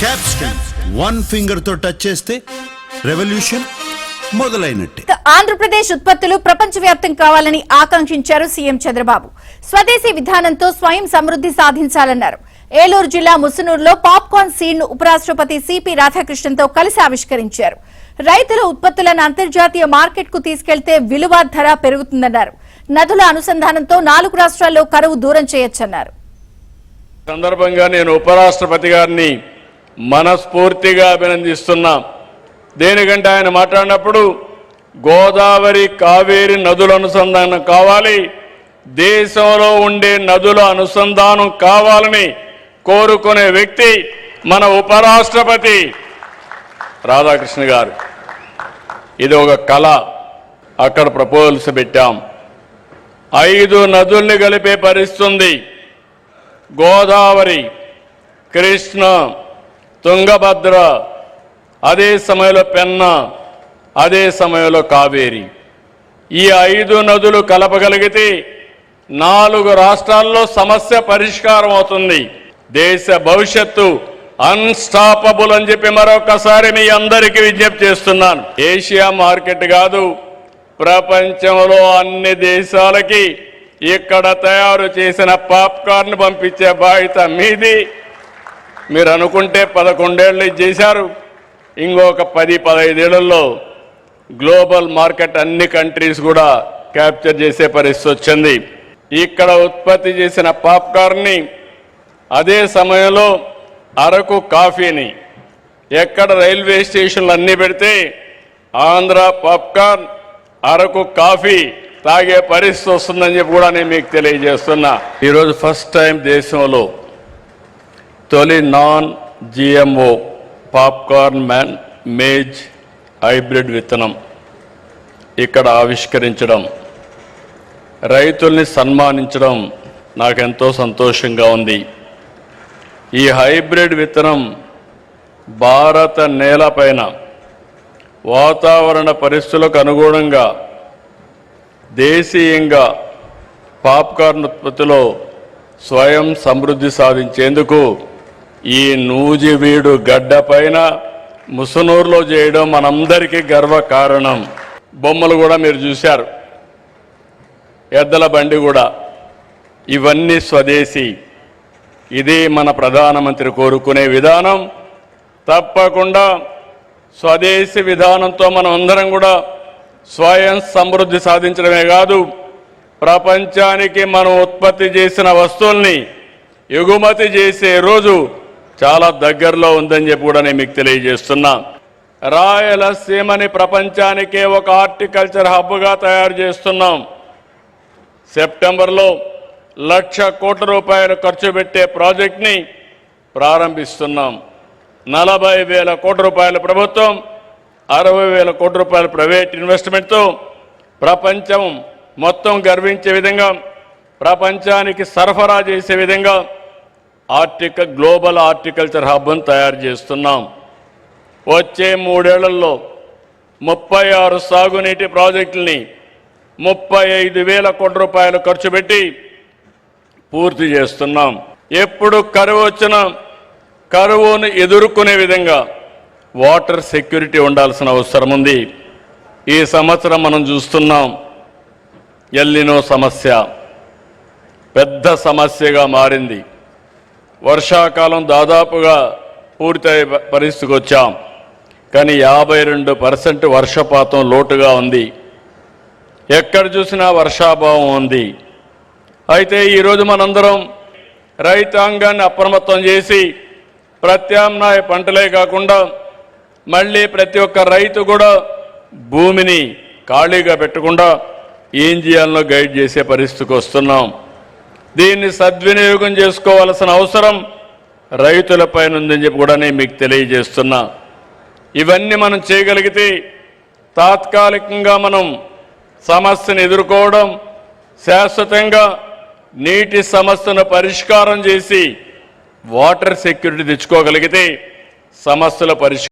Capston one finger తో touch చేస్తే revolution మొదలైనట్టే. Andhra Pradesh ఉత్పత్తులు ప్రపంచవ్యాప్తం కావాలని ఆకాంక్షించారు సీఎం చంద్రబాబు. స్వదేశీ విధానంతో స్వయం సమృద్ధి సాధించాలన్నారు. ఏలూరు జిల్లా ముసునూరులో పాప్కార్న్ సీడ్ ను ఉపరాష్ట్రపతి సిపి రాధాకృష్ణన్తో కలిసి ఆవిష్కరించారు. రైతుల ఉత్పత్తులను అంతర్జాతీయ మార్కెట్ కు తీసుకెళ్తే విలువ ధర పెరుగుతుందన్నారు. నదుల అనుసంధానంతో 4 రాష్ట్రాల్లో కరువు దూరం చేయొచ్చన్నారు. సందర్భంగా నేను ఉపరాష్ట్రపతి గారిని మనస్ఫూర్తిగా అభినందిస్తున్నా. దేనికంటే ఆయన మాట్లాడినప్పుడు గోదావరి కావేరి నదుల అనుసంధానం కావాలి, దేశంలో ఉండే నదుల అనుసంధానం కావాలని కోరుకునే వ్యక్తి మన ఉపరాష్ట్రపతి రాధాకృష్ణ గారు. ఇది ఒక కళ. అక్కడ ప్రపోజల్స్ పెట్టాం. 5 నదుల్ని కలిపే పరిస్థితి. గోదావరి, కృష్ణ, తుంగభద్ర, అదే సమయంలో పెన్నా, అదే సమయంలో కావేరి. ఈ 5 నదులు కలపగలిగితే 4 రాష్ట్రాల్లో సమస్య పరిష్కారం అవుతుంది. దేశ భవిష్యత్తు అన్స్టాపబుల్ అని చెప్పి మరొకసారి మీ అందరికీ విజ్ఞప్తి చేస్తున్నాను. ఏషియా మార్కెట్ కాదు, ప్రపంచంలో అన్ని దేశాలకి ఇక్కడ తయారు చేసిన పాప్కార్న్ పంపించే బాధ్యత మీది. మీరు అనుకుంటే 11 ఏళ్ళు చేశారు, ఇంకొక 10-15 ఏళ్లలో గ్లోబల్ మార్కెట్ అన్ని కంట్రీస్ కూడా క్యాప్చర్ చేసే పరిస్థితి వచ్చింది. ఇక్కడ ఉత్పత్తి చేసిన పాప్కార్న్ని అదే సమయంలో అరకు కాఫీని ఎక్కడ రైల్వే స్టేషన్లు అన్నీ పెడితే ఆంధ్ర పాప్కార్న్, అరకు కాఫీ తాగే పరిస్థితి వస్తుందని చెప్పి కూడా నేను మీకు తెలియజేస్తున్నా. ఈరోజు ఫస్ట్ టైం దేశంలో తొలి non GMO popcorn maize hybrid విత్తనం ఇక్కడ ఆవిష్కరించడం, రైతుల్ని సన్మానించడం నాకెంతో సంతోషంగా ఉంది. ఈ హైబ్రిడ్ విత్తనం భారత నేలపైన వాతావరణ పరిస్థితులకు అనుగుణంగా దేశీయంగా పాప్కార్న్ ఉత్పత్తిలో స్వయం సమృద్ధి సాధించేందుకు ఈ నూజివీడు గడ్డ పైన ముసునూరులో చేయడం మనందరికీ గర్వకారణం. బొమ్మలు కూడా మీరు చూశారు, ఎద్దల బండి కూడా, ఇవన్నీ స్వదేశీ. ఇది మన ప్రధానమంత్రి కోరుకునే విధానం. తప్పకుండా స్వదేశీ విధానంతో మనం అందరం కూడా స్వయం సమృద్ధి సాధించడమే కాదు, ప్రపంచానికి మనం ఉత్పత్తి చేసిన వస్తువుల్ని ఎగుమతి చేసే రోజు చాలా దగ్గరలో ఉందని చెప్పి కూడా నేను మీకు తెలియజేస్తున్నా. రాయలసీమని ప్రపంచానికే ఒక హార్టికల్చర్ హబ్గా తయారు చేస్తున్నాం. సెప్టెంబర్లో 1,00,000 కోట్ల రూపాయలు ఖర్చు పెట్టే ప్రాజెక్ట్ని ప్రారంభిస్తున్నాం. 40,000 కోట్ల రూపాయల ప్రభుత్వం, 60,000 కోట్ల రూపాయల ప్రైవేట్ ఇన్వెస్ట్మెంట్తో ప్రపంచం మొత్తం గర్వించే విధంగా, ప్రపంచానికి సరఫరా చేసే విధంగా గ్లోబల్ హార్టికల్చర్ హబ్ను తయారు చేస్తున్నాం. వచ్చే 3 ఏళ్లలో 36 సాగునీటి ప్రాజెక్టుల్ని 35,000 కోట్ల రూపాయలు ఖర్చు పెట్టి పూర్తి చేస్తున్నాం. ఎప్పుడు కరువు వచ్చినా కరువును ఎదుర్కొనే విధంగా వాటర్ సెక్యూరిటీ ఉండాల్సిన అవసరం ఉంది. ఈ సంవత్సరం మనం చూస్తున్నాం, ఎల్నినో సమస్య పెద్ద సమస్యగా మారింది. వర్షాకాలం దాదాపుగా పూర్తయ్యే పరిస్థితికి వచ్చాం, కానీ 52% వర్షపాతం లోటుగా ఉంది. ఎక్కడ చూసినా వర్షాభావం ఉంది. అయితే ఈరోజు మనందరం రైతాంగాన్ని అప్రమత్తం చేసి ప్రత్యామ్నాయ పంటలే కాకుండా మళ్ళీ ప్రతి ఒక్క రైతు కూడా భూమిని ఖాళీగా పెట్టకుండా ఏం చేయాలనో గైడ్ చేసే పరిస్థితికి వస్తున్నాం. దీన్ని సద్వినియోగం చేసుకోవాల్సిన అవసరం రైతులపైన ఉందని చెప్పి కూడా నేను మీకు తెలియజేస్తున్నా. ఇవన్నీ మనం చేయగలిగితే తాత్కాలికంగా మనం సమస్యను ఎదుర్కోవడం, శాశ్వతంగా నీటి సమస్యను పరిష్కారం చేసి వాటర్ సెక్యూరిటీ తెచ్చుకోగలిగితే సమస్యల పరిష్కారం